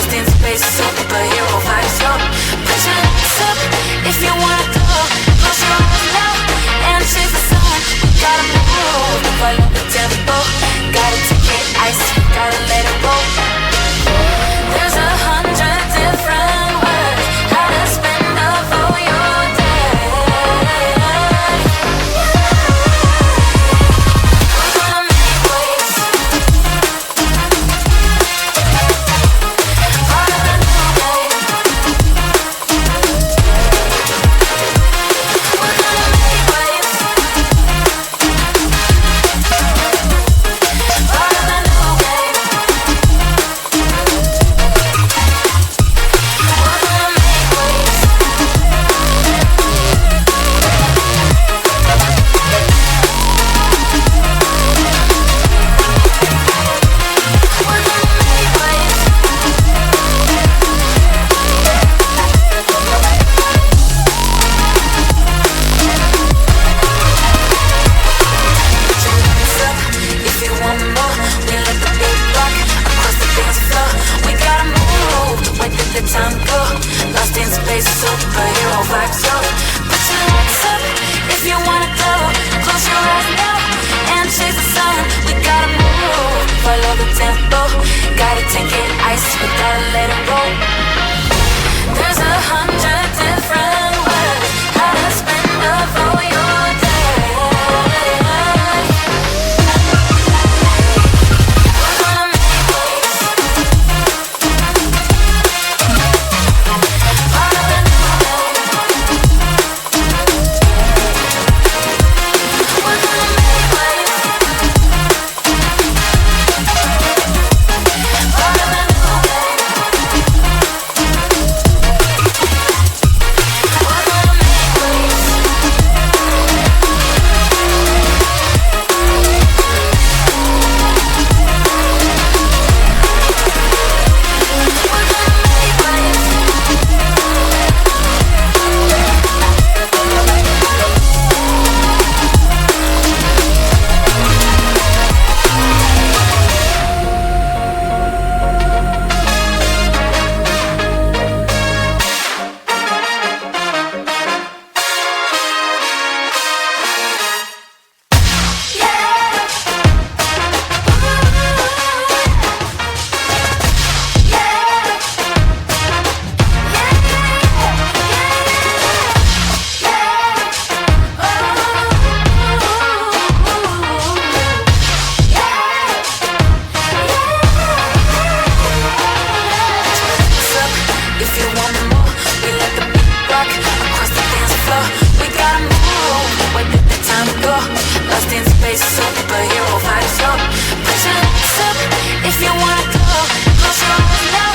lost in space, superhero vibes, yo. Put your hands up if you wanna go. Close your eyes now and chase the sun. We gotta move, follow the tempo. Gotta take it ice, gotta let it go. There's 100 different ways how to spend up all your day. We're gonna make waves. Part of the new day. We're gonna make waves. Part of the new game. We're gonna make waves. We're gonna make waves. Put your hands up if you want more. We let the beat rock across the dance floor. We gotta move, where did the time go? Lost in space, superhero vibes, yo. Put your hands up if you wanna go. Close your eyes now and chase the sun. We gotta move, follow the tempo. Gotta take it ice, we gotta let it go. There's 100 different ways how to spend up all your day. We're gonna make waves. Part of the new day. We're gonna make waves. Part of the new day. We're gonna make waves. We're gonna make waves. If you want more, we let the beat rock across the dance floor. We gotta move, where did the time go? Lost in space, superhero vibes, yo. Put your hands up if you wanna go. Close your eyes now